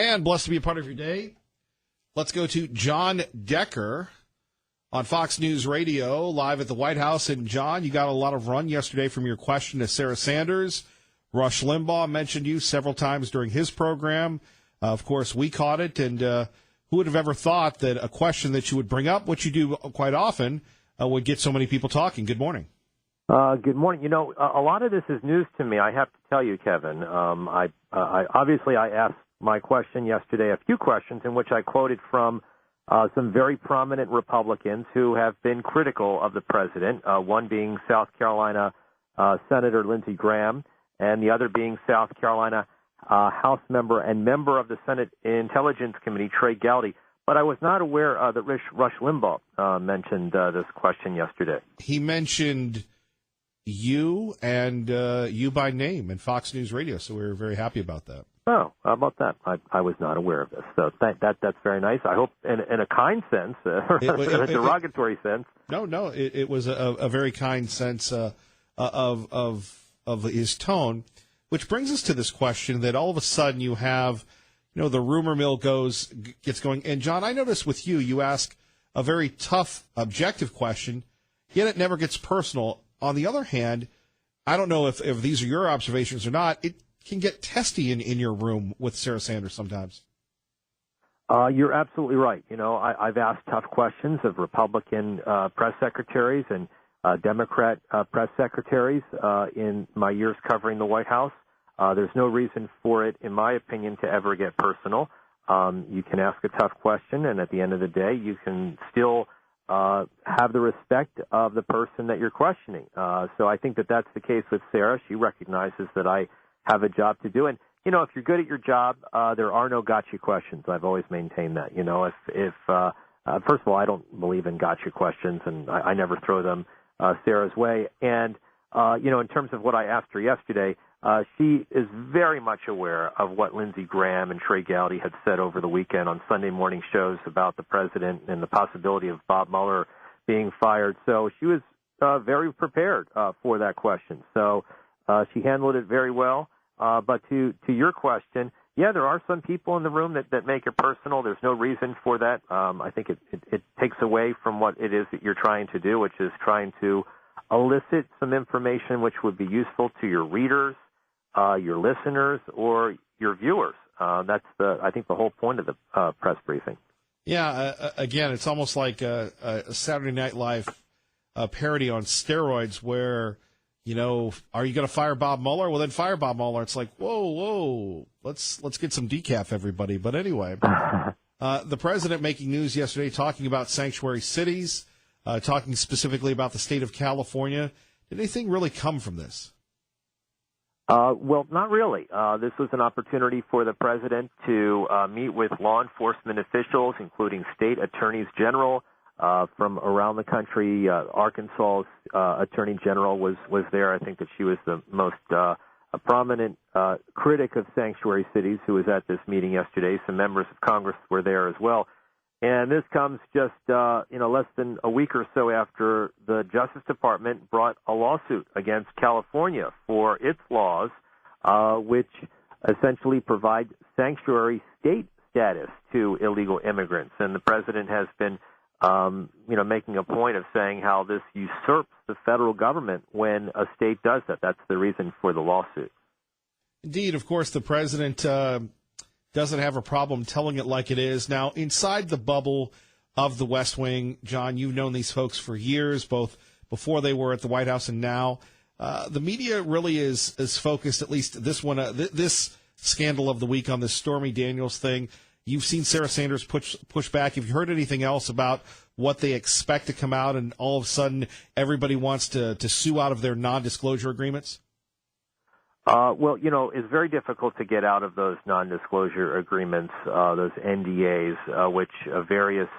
And blessed to be a part of your day. Let's go to John Decker on Fox News Radio, live at the White House. And, John, you got a lot of run yesterday from your question to Sarah Sanders. Rush Limbaugh mentioned you several times during his program. Of course, we caught it. And who would have ever thought that a question that you would bring up, which you do quite often, would get so many people talking? Good morning. Good morning. You know, a lot of this is news to me, I have to tell you, Kevin. I asked my question yesterday, a few questions in which I quoted from some very prominent Republicans who have been critical of the president, one being South Carolina Senator Lindsey Graham, and the other being South Carolina House member and member of the Senate Intelligence Committee, Trey Gowdy. But I was not aware that Rush Limbaugh mentioned this question yesterday. He mentioned you and you by name in Fox News Radio, so we were very happy about that. Oh, how about that? I was not aware of this. So that's very nice. I hope in a kind sense, or in a derogatory sense. No, it was a very kind sense of his tone, which brings us to this question that all of a sudden you have, the rumor mill gets going. And, John, I noticed with you ask a very tough, objective question, yet it never gets personal. On the other hand, I don't know if these are your observations or not, it can get testy in your room with Sarah Sanders sometimes. You're absolutely right. I've asked tough questions of Republican press secretaries and Democrat press secretaries in my years covering the White House. There's no reason for it, in my opinion, to ever get personal. You can ask a tough question, and at the end of the day, you can still have the respect of the person that you're questioning. So I think that that's the case with Sarah. She recognizes that I have a job to do. And, if you're good at your job, there are no gotcha questions. I've always maintained that. First of all, I don't believe in gotcha questions, and I never throw them Sarah's way. And, in terms of what I asked her yesterday, she is very much aware of what Lindsey Graham and Trey Gowdy had said over the weekend on Sunday morning shows about the president and the possibility of Bob Mueller being fired. So she was very prepared for that question. So she handled it very well. But to your question, yeah, there are some people in the room that make it personal. There's no reason for that. I think it takes away from what it is that you're trying to do, which is trying to elicit some information which would be useful to your readers, your listeners, or your viewers. That's I think the whole point of the press briefing. Yeah, again, it's almost like a Saturday Night Live parody on steroids where, are you going to fire Bob Mueller? Well, then fire Bob Mueller. It's like, whoa, let's get some decaf, everybody. But anyway, the president making news yesterday talking about sanctuary cities, talking specifically about the state of California. Did anything really come from this? Well, not really. This was an opportunity for the president to meet with law enforcement officials, including state attorneys general from around the country. Arkansas's attorney general was there. I think that she was the most prominent critic of sanctuary cities who was at this meeting yesterday. Some members of Congress were there as well. And this comes just, less than a week or so after the Justice Department brought a lawsuit against California for its laws, which essentially provide sanctuary state status to illegal immigrants. And the president has been, making a point of saying how this usurps the federal government when a state does that. That's the reason for the lawsuit. Indeed, of course, the president doesn't have a problem telling it like it is. Now, inside the bubble of the West Wing, John, you've known these folks for years, both before they were at the White House and now. The media really is focused, at least this scandal of the week, on this Stormy Daniels thing. You've seen Sarah Sanders push back. Have you heard anything else about what they expect to come out, and all of a sudden everybody wants to sue out of their non-disclosure agreements? Well, it's very difficult to get out of those non-disclosure agreements, those NDAs, which various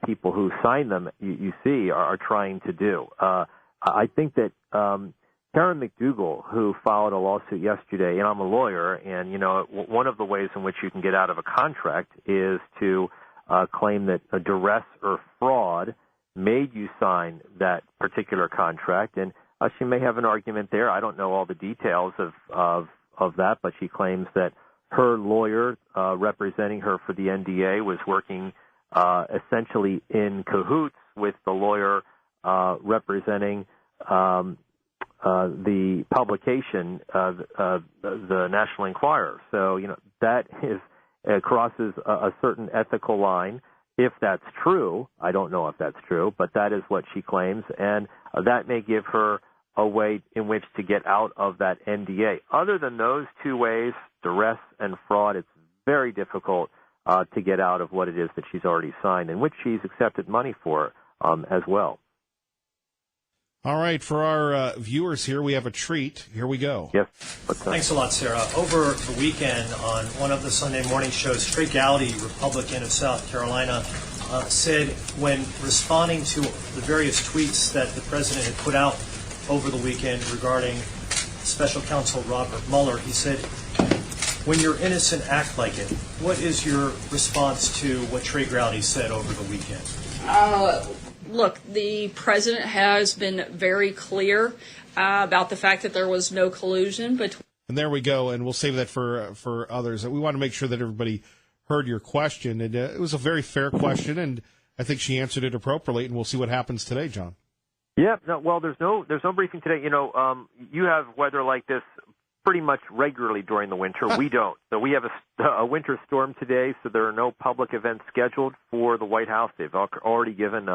people who sign them, you see, are trying to do. I think that Karen McDougal, who filed a lawsuit yesterday, and I'm a lawyer, and, one of the ways in which you can get out of a contract is to claim that a duress or fraud made you sign that particular contract, and she may have an argument there. I don't know all the details of that, but she claims that her lawyer representing her for the NDA was working essentially in cahoots with the lawyer representing the publication, the National Enquirer. So, that crosses a certain ethical line. If that's true, I don't know if that's true, but that is what she claims, and that may give her a way in which to get out of that NDA. Other than those two ways, duress and fraud, it's very difficult to get out of what it is that she's already signed and which she's accepted money for as well. All right, for our viewers here, we have a treat. Here we go. Yes. Thanks a lot, Sarah. Over the weekend on one of the Sunday morning shows, Trey Gowdy, Republican of South Carolina, said when responding to the various tweets that the president had put out over the weekend regarding Special Counsel Robert Mueller, he said, when you're innocent, act like it. What is your response to what Trey Gowdy said over the weekend? Look, the president has been very clear about the fact that there was no collusion between. And there we go, and we'll save that for others. We want to make sure that everybody heard your question, and it was a very fair question, and I think she answered it appropriately, and we'll see what happens today, John. Yeah, no, well, there's no briefing today. You have weather like this pretty much regularly during the winter. We don't. So we have a winter storm today, so there are no public events scheduled for the White House. They've already given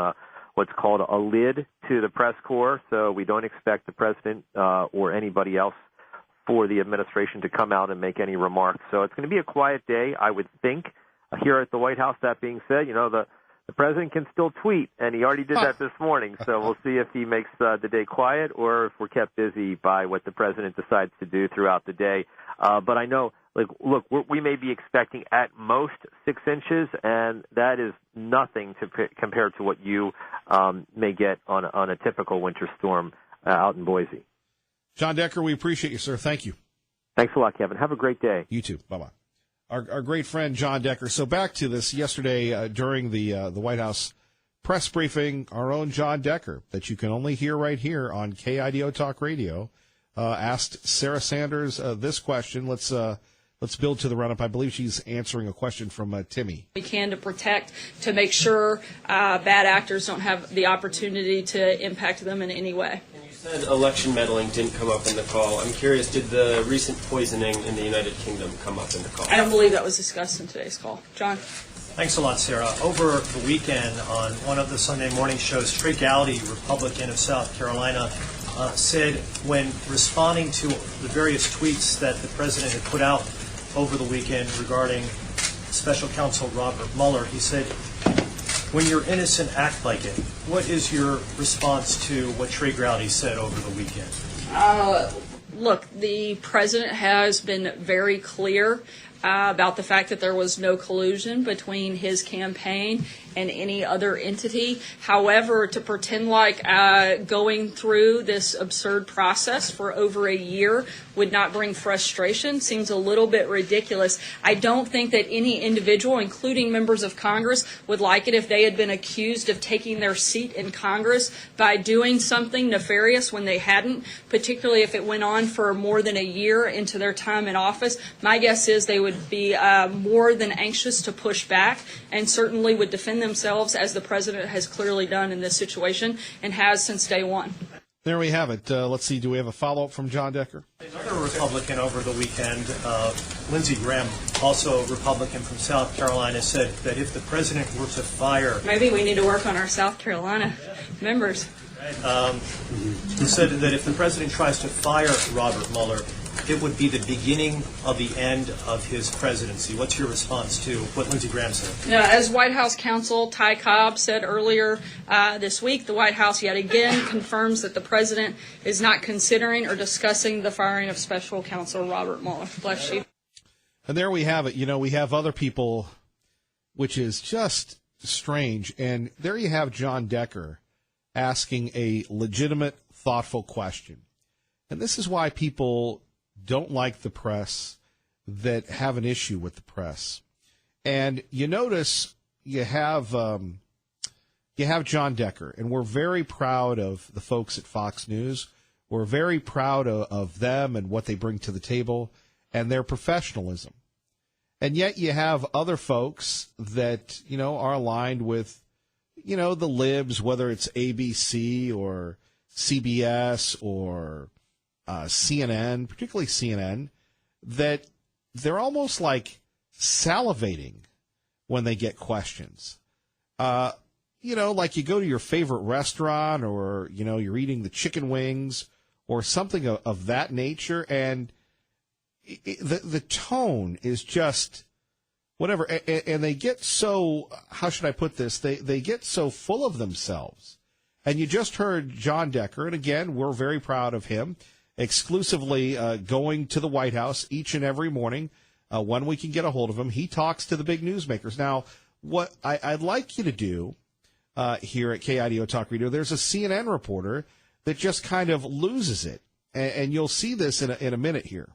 what's called a lid to the press corps, so we don't expect the president or anybody else for the administration to come out and make any remarks. So it's going to be a quiet day, I would think, here at the White House. That being said, the president can still tweet, and he already did that this morning. So we'll see if he makes the day quiet or if we're kept busy by what the president decides to do throughout the day. But I know, look, we may be expecting at most 6 inches, and that is nothing compared to what you may get on a typical winter storm out in Boise. John Decker, we appreciate you, sir. Thank you. Thanks a lot, Kevin. Have a great day. You too. Bye-bye. Our great friend John Decker. So back to this yesterday during the White House press briefing, our own John Decker, that you can only hear right here on KIDO Talk Radio, asked Sarah Sanders this question. Let's build to the run-up. I believe she's answering a question from Timmy. We can to protect, to make sure bad actors don't have the opportunity to impact them in any way. You said election meddling didn't come up in the call. I'm curious, did the recent poisoning in the United Kingdom come up in the call? I don't believe that was discussed in today's call. John? Thanks a lot, Sarah. Over the weekend on one of the Sunday morning shows, Trey Gowdy, Republican of South Carolina, said when responding to the various tweets that the president had put out over the weekend regarding Special Counsel Robert Mueller, he said, when you're innocent, act like it. What is your response to what Trey Gowdy said over the weekend? Look, the president has been very clear about the fact that there was no collusion between his campaign and any other entity. However, to pretend like going through this absurd process for over a year would not bring frustration seems a little bit ridiculous. I don't think that any individual, including members of Congress, would like it if they had been accused of taking their seat in Congress by doing something nefarious when they hadn't, particularly if it went on for more than a year into their time in office. My guess is they would be more than anxious to push back and certainly would defend themselves, as the president has clearly done in this situation and has since day one. There we have it. Let's see. Do we have a follow-up from John Decker? Another Republican over the weekend, Lindsey Graham, also a Republican from South Carolina, said that if the president were to fire... Maybe we need to work on our South Carolina members. He said that if the president tries to fire Robert Mueller, it would be the beginning of the end of his presidency. What's your response to what Lindsey Graham said? As White House counsel Ty Cobb said earlier this week, the White House yet again confirms that the president is not considering or discussing the firing of Special Counsel Robert Mueller. Bless you. And there we have it. We have other people, which is just strange. And there you have John Decker asking a legitimate, thoughtful question. And this is why people don't like the press, that have an issue with the press. And you notice you have John Decker, and we're very proud of the folks at Fox News. We're very proud of them and what they bring to the table and their professionalism. And yet you have other folks that, are aligned with, the libs, whether it's ABC or CBS or CNN, particularly CNN, that they're almost like salivating when they get questions. Like you go to your favorite restaurant or, you're eating the chicken wings or something of that nature, and the tone is just whatever. And they get so, how should I put this? They get so full of themselves. And you just heard John Decker, and again, we're very proud of him, exclusively going to the White House each and every morning when we can get a hold of him. He talks to the big newsmakers. Now, what I'd like you to do here at KIDO Talk Radio, there's a CNN reporter that just kind of loses it. And you'll see this in a minute here.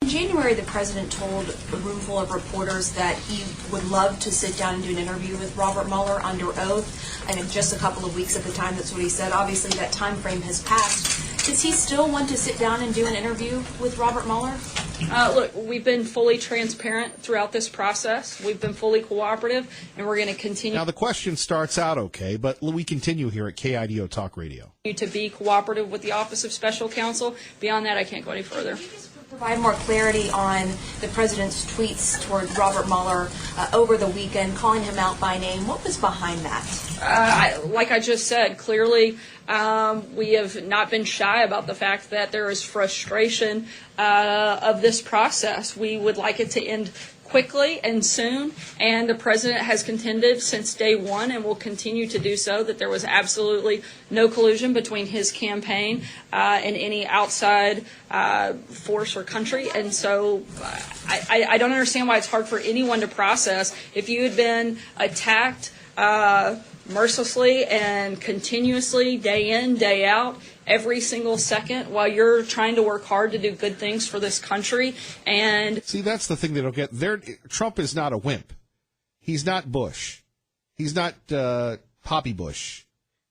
In January, the president told a room full of reporters that he would love to sit down and do an interview with Robert Mueller under oath. And in just a couple of weeks at the time, that's what he said. Obviously, that time frame has passed. Does he still want to sit down and do an interview with Robert Mueller? Look, we've been fully transparent throughout this process. We've been fully cooperative, and we're going to continue. Now, the question starts out okay, but we continue here at KIDO Talk Radio. To be cooperative with the Office of Special Counsel. Beyond that, I can't go any further. Provide more clarity on the president's tweets toward Robert Mueller over the weekend, calling him out by name. What was behind that? Like I just said, clearly we have not been shy about the fact that there is frustration of this process. We would like it to end quickly and soon, and the president has contended since day one and will continue to do so that there was absolutely no collusion between his campaign and any outside force or country. And so I don't understand why it's hard for anyone to process. If you had been attacked mercilessly and continuously, day in, day out, every single second, while you're trying to work hard to do good things for this country. And see, that's the thing they don't get. Trump is not a wimp. He's not Bush. He's not Poppy Bush.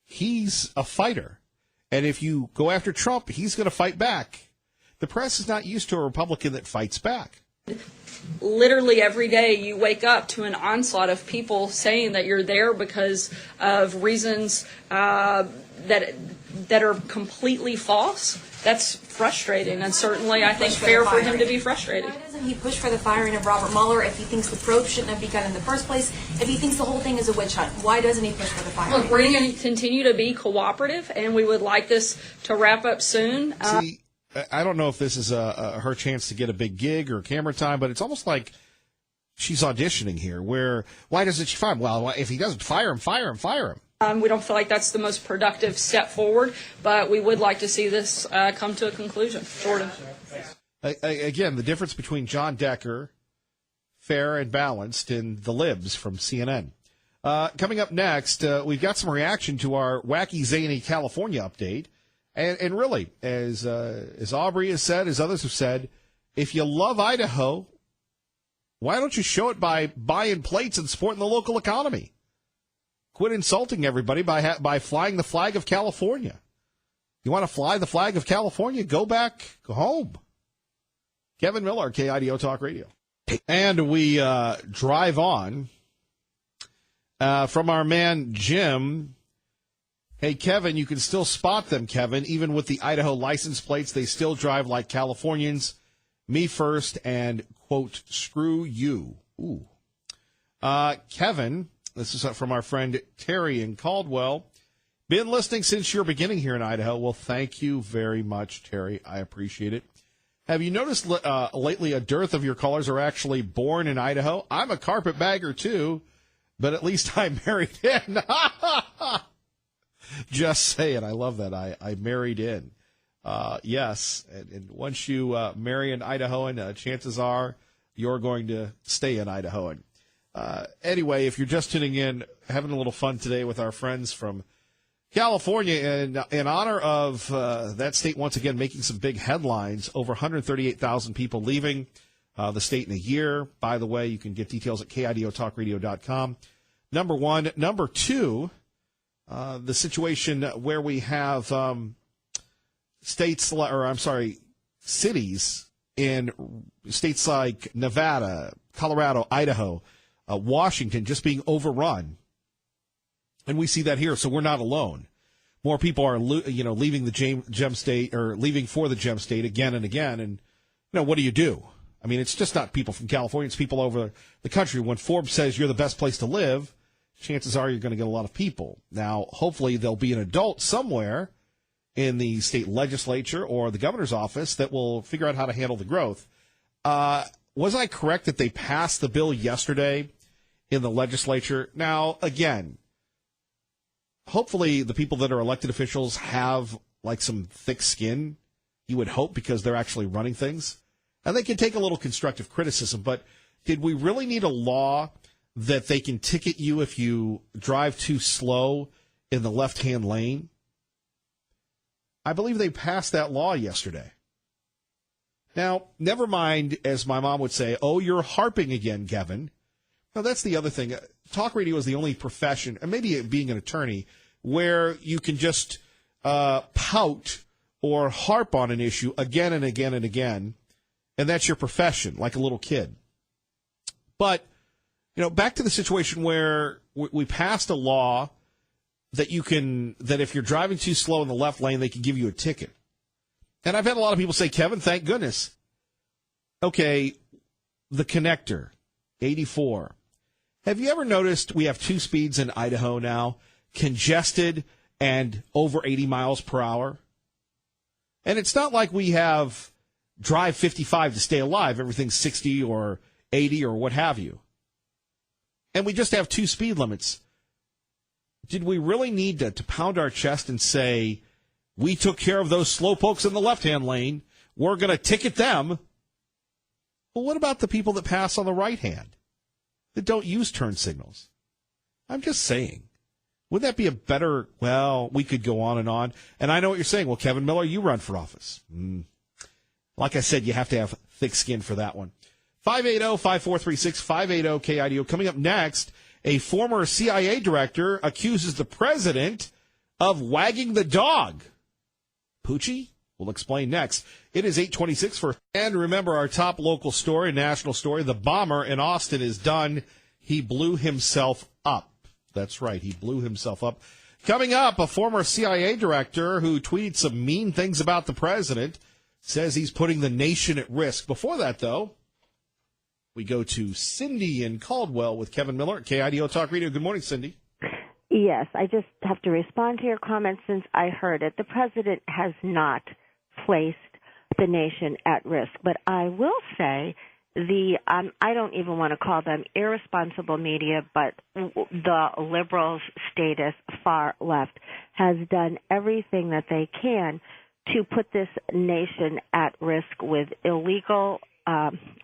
He's a fighter. And if you go after Trump, he's going to fight back. The press is not used to a Republican that fights back. Literally every day you wake up to an onslaught of people saying that you're there because of reasons that are completely false. That's frustrating, and certainly I think fair for him to be frustrated. Why doesn't he push for the firing of Robert Mueller if he thinks the probe shouldn't have begun in the first place? If he thinks the whole thing is a witch hunt, why doesn't he push for the firing? Look, we're going to continue to be cooperative, and we would like this to wrap up soon. See, I don't know if this is her chance to get a big gig or camera time, but it's almost like she's auditioning here. Where why doesn't she fire him? Well, if he doesn't fire him, fire him, fire him. We don't feel like that's the most productive step forward, but we would like to see this come to a conclusion. Jordan. Again, the difference between John Decker, fair and balanced, and the libs from CNN. Coming up next, we've got some reaction to our wacky, zany California update. And really, as Aubrey has said, as others have said, if you love Idaho, why don't you show it by buying plates and supporting the local economy? Quit insulting everybody by flying the flag of California. You want to fly the flag of California? Go back, go home. Kevin Miller, KIDO Talk Radio. And we drive on from our man Jim. Hey, Kevin, you can still spot them, Kevin. Even with the Idaho license plates, they still drive like Californians. Me first and, quote, screw you. Ooh. Kevin, this is from our friend Terry in Caldwell. Been listening since your beginning here in Idaho. Well, thank you very much, Terry. I appreciate it. Have you noticed lately a dearth of your callers are actually born in Idaho? I'm a carpetbagger, too, but at least I married in. Just saying. I love that. I married in. Yes. And once you marry an Idahoan, chances are you're going to stay an Idahoan. Anyway, if you're just tuning in, having a little fun today with our friends from California, and in honor of that state once again making some big headlines, over 138,000 people leaving the state in a year. By the way, you can get details at KIDOTalkRadio.com. Number one. Number two, the situation where we have cities in states like Nevada, Colorado, Idaho, Washington just being overrun. And we see that here, so we're not alone. More people are, leaving the gem state or leaving for the gem state again and again. And, what do? I mean, it's just not people from California. It's people over the country. When Forbes says you're the best place to live, chances are you're going to get a lot of people. Now, hopefully there'll be an adult somewhere in the state legislature or the governor's office that will figure out how to handle the growth. Was I correct that they passed the bill yesterday in the legislature? Now, again, hopefully the people that are elected officials have like some thick skin, you would hope, because they're actually running things. And they can take a little constructive criticism, but did we really need a law that they can ticket you if you drive too slow in the left-hand lane? I believe they passed that law yesterday. Now, never mind, as my mom would say, oh, you're harping again, Kevin. Now, that's the other thing. Talk radio is the only profession, and maybe being an attorney, where you can just pout or harp on an issue again and again and again, and that's your profession, like a little kid. But, back to the situation where we passed a law that that if you're driving too slow in the left lane, they can give you a ticket. And I've had a lot of people say, Kevin, thank goodness. Okay, the connector, 84. Have you ever noticed we have 2 speeds in Idaho now, congested and over 80 miles per hour? And it's not like we have drive 55 to stay alive. Everything's 60 or 80 or what have you. And we just have 2 speed limits. Did we really need to pound our chest and say, we took care of those slowpokes in the left-hand lane, we're going to ticket them? Well, what about the people that pass on the right hand, that don't use turn signals? I'm just saying. Wouldn't that be a better, we could go on. And I know what you're saying. Well, Kevin Miller, you run for office. Like I said, you have to have thick skin for that one. 580-5436, 580-KIDO. Coming up next, a former CIA director accuses the president of wagging the dog. Poochie? We'll explain next. It is 8:26 and remember our top local story, national story, the bomber in Austin is done. He blew himself up. That's right, he blew himself up. Coming up, a former CIA director who tweeted some mean things about the president says he's putting the nation at risk. Before that, though, we go to Cindy in Caldwell with Kevin Miller at KIDO Talk Radio. Good morning, Cindy. Yes, I just have to respond to your comment since I heard it. The president has not placed the nation at risk, but I will say I don't even want to call them irresponsible media, but the liberals, status, far left, has done everything that they can to put this nation at risk with illegal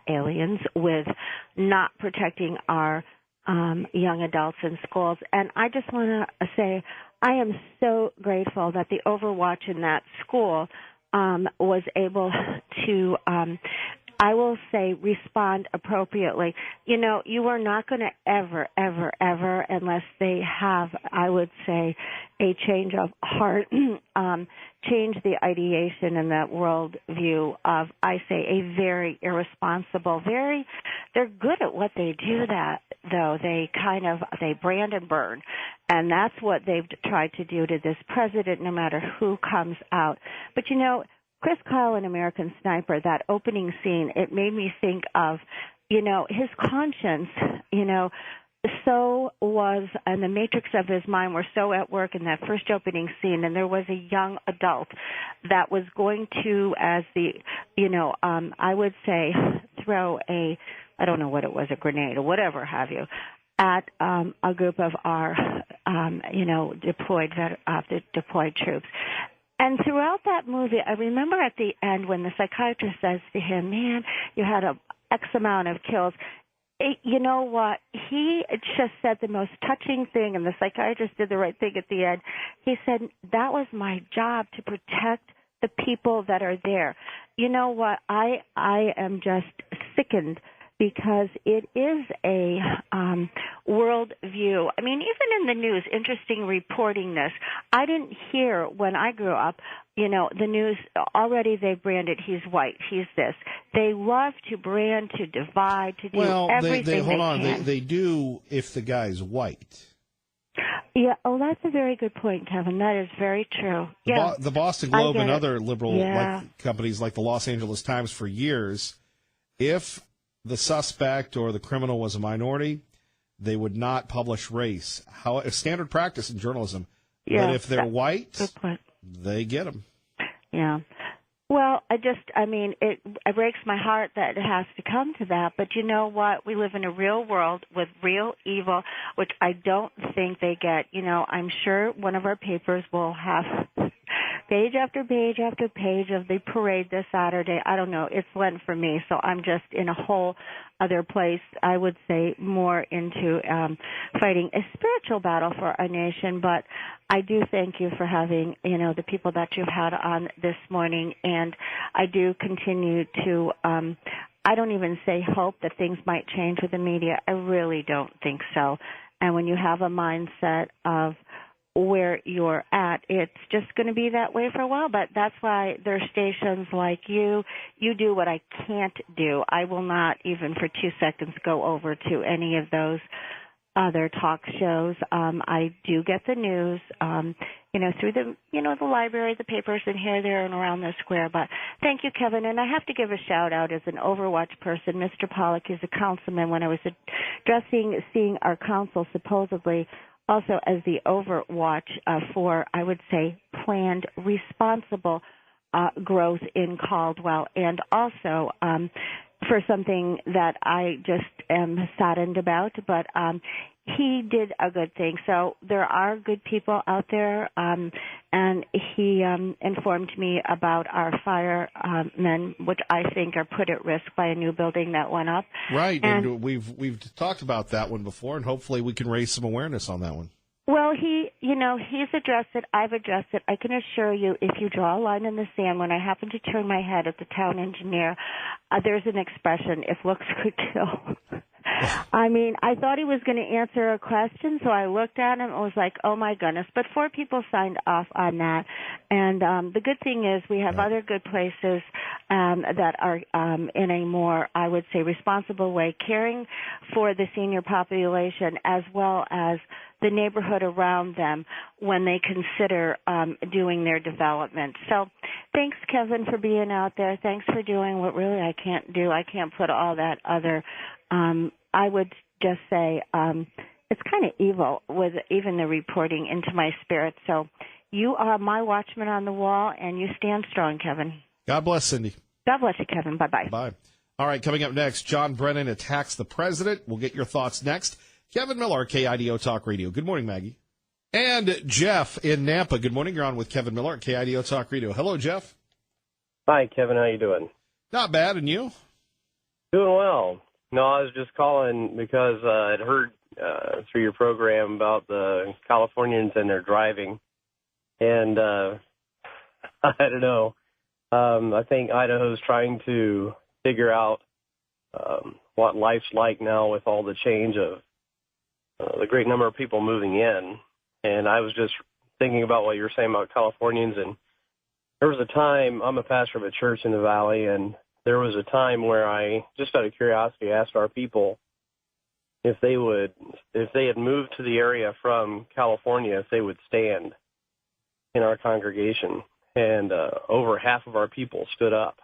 aliens, with not protecting our young adults in schools. And I just want to say I am so grateful that the Overwatch in that school was able to, I will say, respond appropriately. You are not going to ever, unless they have, I would say, a change of heart, change the ideation and that world view of, I say, a very irresponsible, they're good at what they do though. They brand and burn. And that's what they've tried to do to this president, no matter who comes out. But Chris Kyle in American Sniper, that opening scene, it made me think of, his conscience, so was, and the matrix of his mind were so at work in that first opening scene, and there was a young adult that was going to, as I would say, throw I don't know what it was, a grenade or whatever have you, at a group of our, deployed troops. And throughout that movie, I remember at the end when the psychiatrist says to him, man, you had a X amount of kills. You know what? He just said the most touching thing, and the psychiatrist did the right thing at the end. He said, that was my job, to protect the people that are there. You know what? I am just sickened, because it is a world view. I mean, even in the news, interesting reporting this. I didn't hear when I grew up, the news, already they branded he's white, he's this. They love to brand, to divide, to do everything they hold on. can. They do if the guy's white. Yeah, that's a very good point, Kevin. That is very true. Yeah. The Boston Globe and it. other liberal companies like the Los Angeles Times for years, if the suspect or the criminal was a minority, they would not publish race. Standard practice in journalism. Yeah, but if they're white, good point. they get them. Yeah. Well, it breaks my heart that it has to come to that. But you know what? We live in a real world with real evil, which I don't think they get. I'm sure one of our papers will have page after page after page of the parade this Saturday. I don't know. It's Lent for me, so I'm just in a whole other place. I would say more into fighting a spiritual battle for our nation. But I do thank you for having, the people that you've had on this morning. And I do continue to, I don't even say hope that things might change with the media. I really don't think so. And when you have a mindset of where you're at, it's just going to be that way for a while. But that's why there's stations like you. You do what I can't do. I will not even for 2 seconds go over to any of those other talk shows. I do get the news, through the library, the papers, and here, there, and around the square. But thank you, Kevin. And I have to give a shout out as an Overwatch person. Mr. Pollack is a councilman. When I was seeing our council supposedly also as the Overwatch for, I would say, planned, responsible growth in Caldwell, and also for something that I just am saddened about, but he did a good thing. So there are good people out there, and he informed me about our firemen, which I think are put at risk by a new building that went up. Right, and we've talked about that one before, and hopefully we can raise some awareness on that one. Well, he's addressed it. I've addressed it. I can assure you, if you draw a line in the sand, when I happen to turn my head at the town engineer, there's an expression, if looks could kill. I thought he was going to answer a question, so I looked at him and was like, oh, my goodness. But 4 people signed off on that. And the good thing is we have other good places that are in a more, I would say, responsible way, caring for the senior population as well as the neighborhood around them when they consider doing their development. So thanks, Kevin, for being out there. Thanks for doing what really I can't do. I can't put all that other I would just say it's kind of evil with even the reporting into my spirit. So you are my watchman on the wall, and you stand strong, Kevin. God bless, Cindy. God bless you, Kevin. Bye-bye. Bye. All right, coming up next, John Brennan attacks the president. We'll get your thoughts next. Kevin Miller, KIDO Talk Radio. Good morning, Maggie. And Jeff in Nampa. Good morning. You're on with Kevin Miller at KIDO Talk Radio. Hello, Jeff. Hi, Kevin. How you doing? Not bad. And you? Doing well. No, I was just calling because I'd heard through your program about the Californians and their driving. And I don't know. I think Idaho's trying to figure out what life's like now with all the change of the great number of people moving in. And I was just thinking about what you were saying about Californians. And there was a time, I'm a pastor of a church in the Valley, and there was a time where I, just out of curiosity, asked our people if they had moved to the area from California, if they would stand in our congregation. And over half of our people stood up.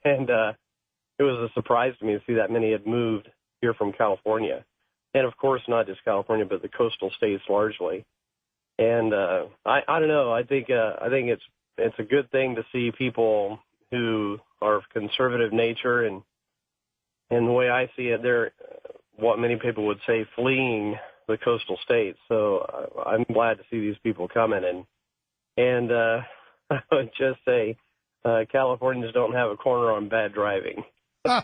And it was a surprise to me to see that many had moved here from California. And, of course, not just California, but the coastal states largely. And I don't know. I think it's a good thing to see people who are of conservative nature, and the way I see it, they're what many people would say fleeing the coastal states. So I'm glad to see these people coming, and I would just say Californians don't have a corner on bad driving. Yeah,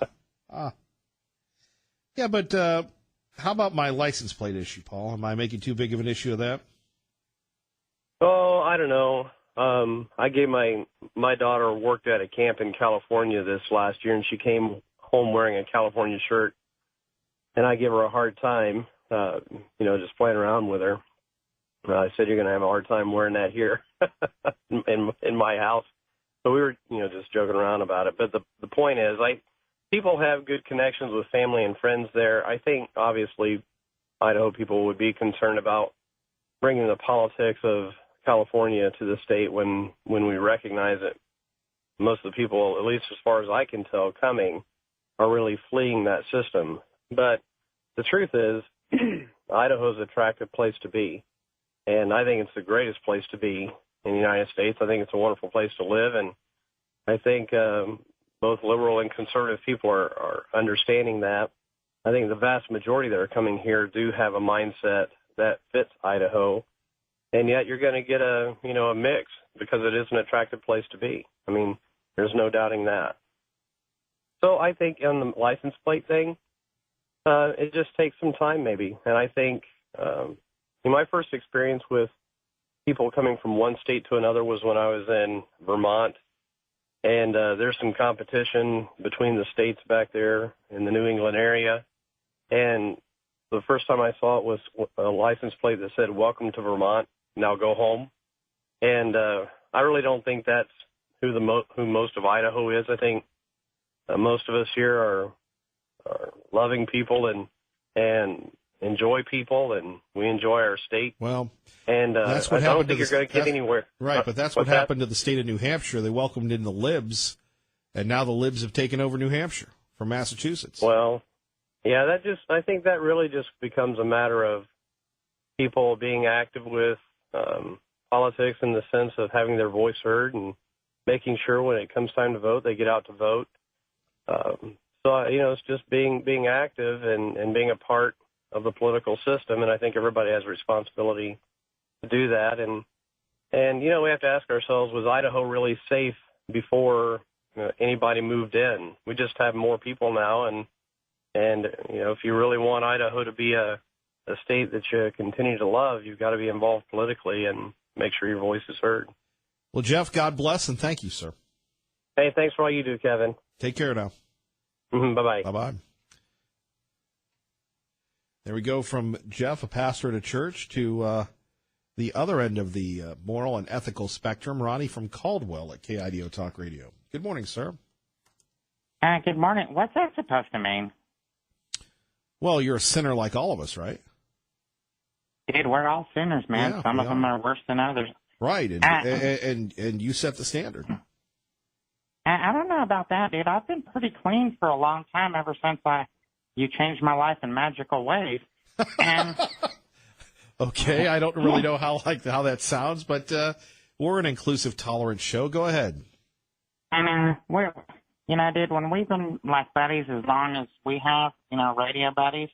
but how about my license plate issue, Paul? Am I making too big of an issue of that? Oh, I don't know. I gave my daughter worked at a camp in California this last year, and she came home wearing a California shirt, and I gave her a hard time, just playing around with her. I said, you're going to have a hard time wearing that here in my house. So we were, just joking around about it. But the point is, people have good connections with family and friends there. I think, obviously, Idaho people would be concerned about bringing the politics of California to the state when we recognize it. Most of the people, at least as far as I can tell, coming are really fleeing that system. But the truth is, Idaho is an attractive place to be. And I think it's the greatest place to be in the United States. I think it's a wonderful place to live. And I think both liberal and conservative people are understanding that. I think the vast majority that are coming here do have a mindset that fits Idaho. And yet you're going to get a mix because it is an attractive place to be. I mean, there's no doubting that. So I think on the license plate thing, it just takes some time maybe. And I think my first experience with people coming from one state to another was when I was in Vermont. And there's some competition between the states back there in the New England area. And the first time I saw it was a license plate that said, "Welcome to Vermont, now go home." And I really don't think that's who most of Idaho is. I think most of us here are loving people and enjoy people, and we enjoy our state. Well, and that's what I don't think you're going to get anywhere. Right, but that's what happened to the state of New Hampshire. They welcomed in the libs, and now the libs have taken over New Hampshire from Massachusetts. Well, yeah, I think that really just becomes a matter of people being active with politics in the sense of having their voice heard and making sure when it comes time to vote, they get out to vote. So, it's just being active and being a part of the political system, and I think everybody has a responsibility to do that. And we have to ask ourselves, was Idaho really safe before anybody moved in? We just have more people now, and if you really want Idaho to be a state that you continue to love, you've got to be involved politically and make sure your voice is heard. Well, Jeff, God bless, and thank you, sir. Hey, thanks for all you do, Kevin. Take care now. Bye-bye. Bye-bye. There we go from Jeff, a pastor at a church, to the other end of the moral and ethical spectrum, Ronnie from Caldwell at KIDO Talk Radio. Good morning, sir. Good morning. What's that supposed to mean? Well, you're a sinner like all of us, right? Dude, we're all sinners, man. Yeah, some of them are worse than others. Right, and you set the standard. I don't know about that, dude. I've been pretty clean for a long time, ever since you changed my life in magical ways. And okay, I don't really know how that sounds, but we're an inclusive, tolerant show. Go ahead. And dude, when we've been like buddies as long as we have, radio buddies,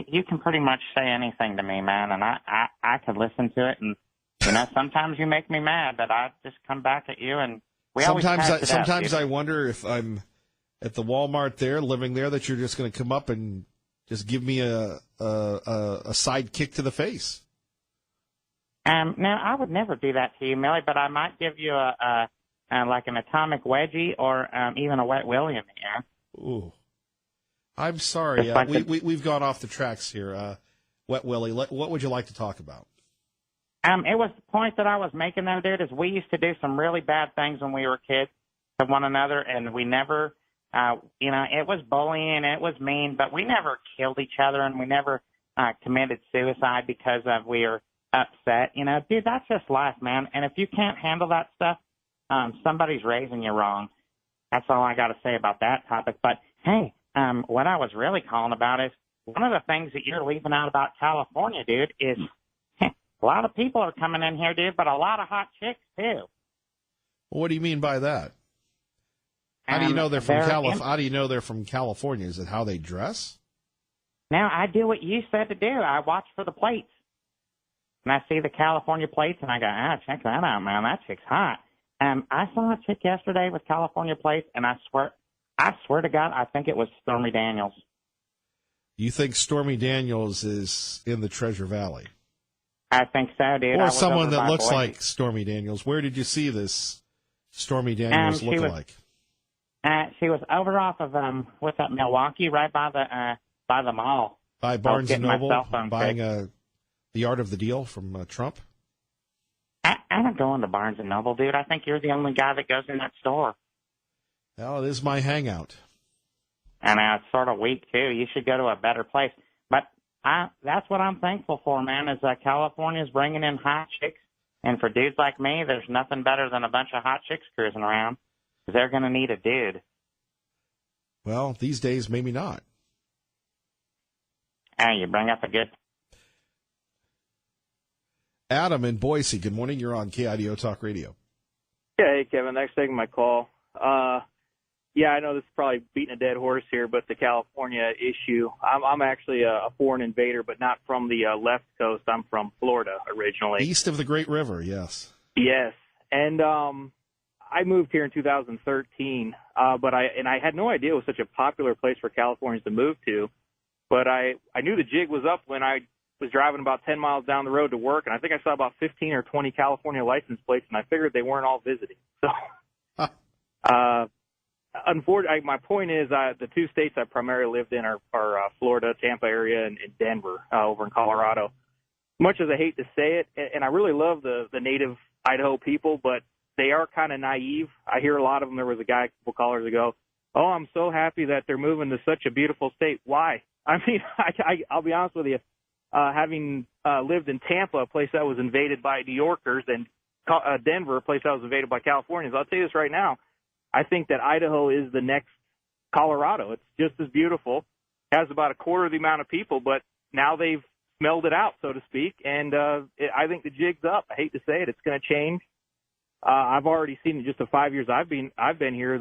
you can pretty much say anything to me, man, and I could listen to it, and sometimes you make me mad, but I just come back at you, and sometimes I wonder if I'm at the Walmart there, living there, that you're just going to come up and just give me a side kick to the face. Now, I would never do that to you, Millie, but I might give you like an atomic wedgie or even a wet willy in the air. Ooh. I'm sorry. We've gone off the tracks here. Wet willy, what would you like to talk about? It was the point that I was making, though, dude, is we used to do some really bad things when we were kids to one another, and we never, it was bullying, it was mean, but we never killed each other, and we never committed suicide because we were upset. Dude, that's just life, man. And if you can't handle that stuff, somebody's raising you wrong. That's all I got to say about that topic. But, hey, what I was really calling about is one of the things that you're leaving out about California, dude, is a lot of people are coming in here, dude, but a lot of hot chicks, too. Well, what do you mean by that? How do you know they're from How do you know they're from California? Is it how they dress? Now, I do what you said to do. I watch for the plates. And I see the California plates, and I go, check that out, man. That chick's hot. I saw a chick yesterday with California plates, and I swear to God, I think it was Stormy Daniels. You think Stormy Daniels is in the Treasure Valley? I think so, dude. Or someone that looks like Stormy Daniels. Where did you see this Stormy Daniels lookalike? She was over off of what's that, Milwaukee, right by the mall. By Barnes and Noble, buying a The Art of the Deal from Trump? I don't go into Barnes & Noble, dude. I think you're the only guy that goes in that store. Well, it is my hangout. And it's sort of weak, too. You should go to a better place. But that's what I'm thankful for, man, is that California's bringing in hot chicks. And for dudes like me, there's nothing better than a bunch of hot chicks cruising around, because they're going to need a dude. Well, these days, maybe not. You bring up a good... Adam in Boise, good morning. You're on KIDO Talk Radio. Yeah, hey, Kevin. Thanks for taking my call. Yeah, I know this is probably beating a dead horse here, but the California issue, I'm actually a foreign invader, but not from the left coast. I'm from Florida originally. East of the Great River, yes. Yes. And I moved here in 2013, but I had no idea it was such a popular place for Californians to move to. But I knew the jig was up when I was driving about 10 miles down the road to work, and I think I saw about 15 or 20 California license plates, and I figured they weren't all visiting. So, unfortunately, my point is the two states I primarily lived in are Florida, Tampa area, and Denver over in Colorado. Much as I hate to say it, and I really love the native Idaho people, but they are kind of naive. I hear a lot of them. There was a guy a couple callers ago, oh, I'm so happy that they're moving to such a beautiful state. Why? I mean, I'll be honest with you. Having lived in Tampa, a place that was invaded by New Yorkers, and Denver, a place that was invaded by Californians, I'll tell you this right now. I think that Idaho is the next Colorado. It's just as beautiful. It has about a quarter of the amount of people, but now they've smelled it out, so to speak, and I think the jig's up. I hate to say it. It's going to change. I've already seen in just the 5 years I've been here,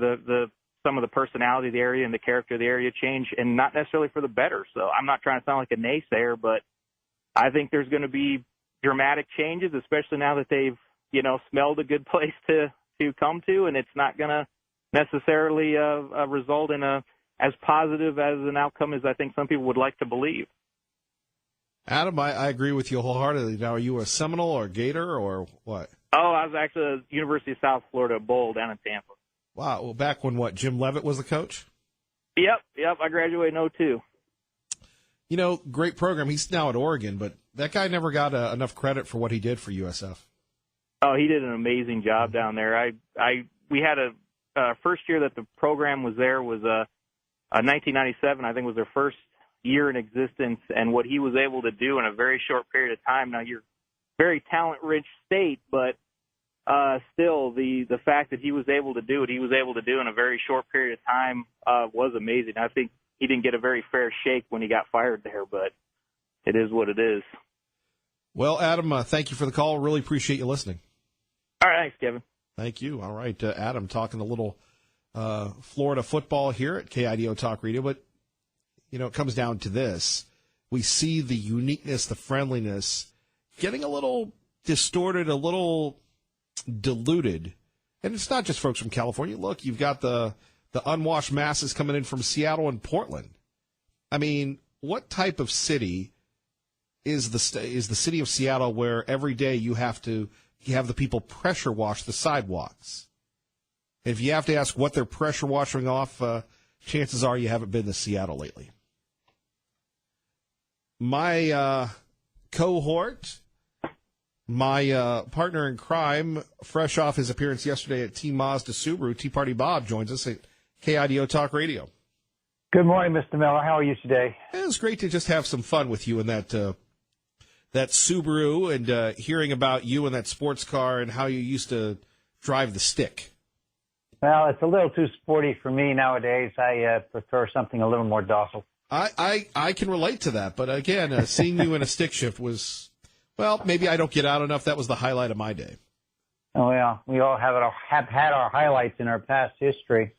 some of the personality of the area and the character of the area change, and not necessarily for the better. So I'm not trying to sound like a naysayer, but I think there's going to be dramatic changes, especially now that they've, smelled a good place to come to, and it's not going to necessarily result in as positive as an outcome as I think some people would like to believe. Adam, I agree with you wholeheartedly. Now, are you a Seminole or Gator or what? Oh, I was actually at the University of South Florida Bowl down in Tampa. Wow. Well, back when Jim Leavitt was the coach? Yep. I graduated in 2002. Great program. He's now at Oregon, but that guy never got enough credit for what he did for USF. Oh, he did an amazing job down there. We had a first year that the program was there was 1997. I think was their first year in existence, and what he was able to do in a very short period of time. Now, you're a very talent-rich state, but still, the fact that he was able to do what he was able to do in a very short period of time was amazing. I think he didn't get a very fair shake when he got fired there, but it is what it is. Well, Adam, thank you for the call. Really appreciate you listening. All right, thanks, Kevin. Thank you. All right, Adam, talking a little Florida football here at KIDO Talk Radio, but, it comes down to this. We see the uniqueness, the friendliness getting a little distorted, a little diluted. And it's not just folks from California. Look, you've got the unwashed masses coming in from Seattle and Portland. I mean, what type of city is the city of Seattle where every day you have the people pressure wash the sidewalks? And if you have to ask what they're pressure washing off, chances are you haven't been to Seattle lately. My cohort, my partner in crime, fresh off his appearance yesterday at T Mazda Subaru, Tea Party Bob, joins us at KIDO Talk Radio. Good morning, Mr. Miller. How are you today? It was great to just have some fun with you in that Subaru and hearing about you and that sports car and how you used to drive the stick. Well, it's a little too sporty for me nowadays. I prefer something a little more docile. I can relate to that, but again, seeing you in a stick shift was, well, maybe I don't get out enough. That was the highlight of my day. Oh, yeah. We all have had our highlights in our past history.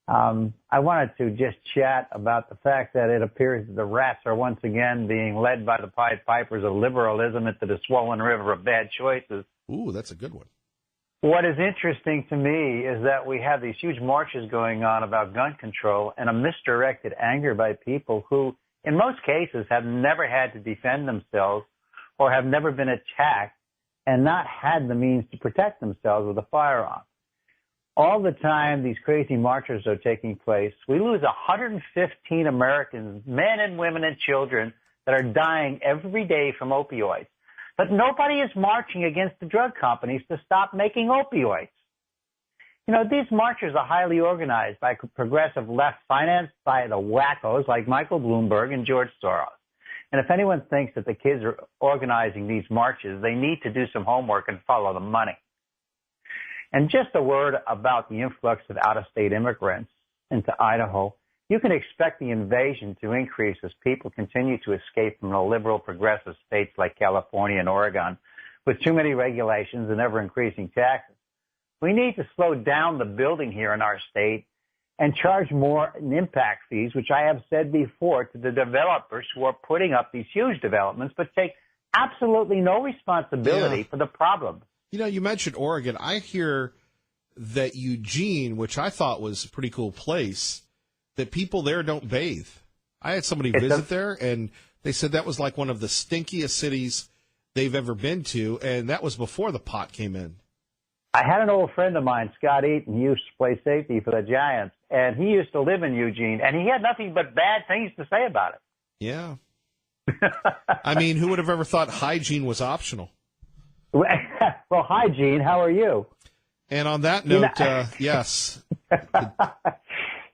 I wanted to just chat about the fact that it appears that the rats are once again being led by the Pied Pipers of liberalism into the swollen river of bad choices. Ooh, that's a good one. What is interesting to me is that we have these huge marches going on about gun control and a misdirected anger by people who, in most cases, have never had to defend themselves or have never been attacked and not had the means to protect themselves with a firearm. All the time these crazy marches are taking place, we lose 115 Americans, men and women and children, that are dying every day from opioids. But nobody is marching against the drug companies to stop making opioids. You know, these marchers are highly organized by progressive left, financed by the wackos like Michael Bloomberg and George Soros. And if anyone thinks that the kids are organizing these marches, they need to do some homework and follow the money. And just a word about the influx of out-of-state immigrants into Idaho. You can expect the invasion to increase as people continue to escape from the liberal progressive states like California and Oregon with too many regulations and ever-increasing taxes. We need to slow down the building here in our state and charge more in impact fees, which I have said before, to the developers who are putting up these huge developments but take absolutely no responsibility for the problem. You know, you mentioned Oregon. I hear that Eugene, which I thought was a pretty cool place, that people there don't bathe. I had somebody visit there, and they said that was like one of the stinkiest cities they've ever been to, and that was before the pot came in. I had an old friend of mine, Scott Eaton. He used to play safety for the Giants, and he used to live in Eugene, and he had nothing but bad things to say about it. Yeah. I mean, who would have ever thought hygiene was optional? Well, hi, Gene. How are you? And on that note, yes.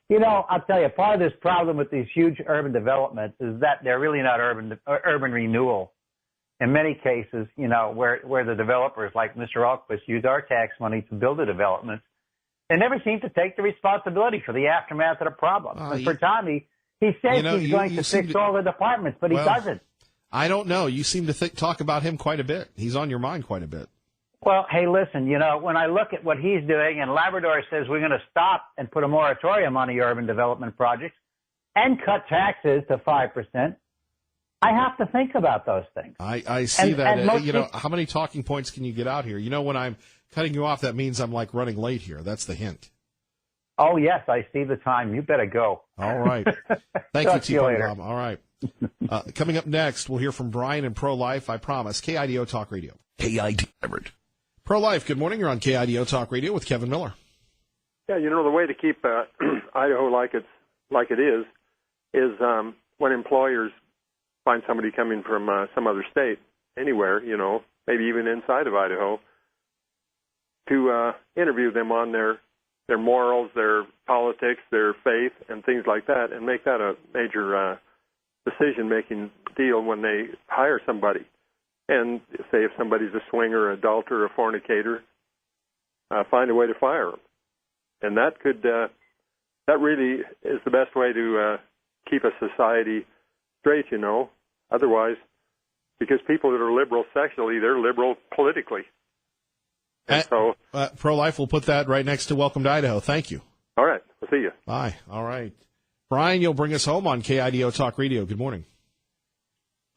You know, I'll tell you, part of this problem with these huge urban developments is that they're really not urban renewal. In many cases, you know, where the developers like Mr. Alquist use our tax money to build the developments, they never seem to take the responsibility for the aftermath of the problem. And for Tommy, he says he's going to fix all the departments, but he doesn't. I don't know. You seem to talk about him quite a bit. He's on your mind quite a bit. Well, hey, listen, you know, when I look at what he's doing, and Labrador says we're going to stop and put a moratorium on the urban development projects and cut taxes to 5%, I have to think about those things. I see that. You know, how many talking points can you get out here? You know, when I'm cutting you off, that means I'm like running late here. That's the hint. Oh, yes, I see the time. You better go. All right. Thank you, T-Bone Bob. All right. Coming up next, we'll hear from Brian in Pro-Life, I promise. KIDO Talk Radio. KIDO. Pro-Life, good morning. You're on KIDO Talk Radio with Kevin Miller. Yeah, you know, the way to keep Idaho like it is when employers find somebody coming from some other state, anywhere, you know, maybe even inside of Idaho, to interview them on their morals, their politics, their faith, and things like that, and make that a major decision-making deal when they hire somebody. And say if somebody's a swinger, adulterer, a fornicator, find a way to fire them. And that could that really is the best way to keep a society straight, you know. Otherwise, because people that are liberal sexually, they're liberal politically. And so, Pro-Life will put that right next to Welcome to Idaho. Thank you. All right. We'll see you. Bye. All right. Brian, you'll bring us home on KIDO Talk Radio. Good morning.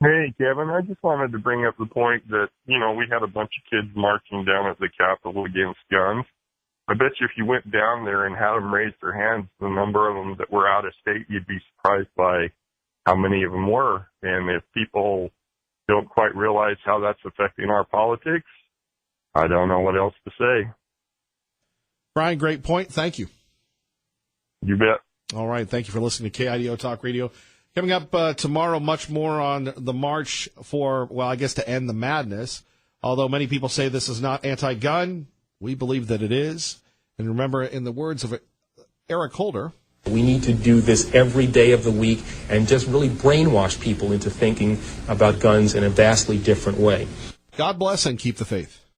Hey, Kevin, I just wanted to bring up the point that, you know, we had a bunch of kids marching down at the Capitol against guns. I bet you if you went down there and had them raise their hands, the number of them that were out of state, you'd be surprised by how many of them were. And if people don't quite realize how that's affecting our politics, I don't know what else to say. Brian, great point. Thank you. You bet. All right. Thank you for listening to KIDO Talk Radio. Coming up tomorrow, much more on the march for, well, I guess to end the madness. Although many people say this is not anti-gun, we believe that it is. And remember, in the words of Eric Holder, we need to do this every day of the week and just really brainwash people into thinking about guns in a vastly different way. God bless and keep the faith.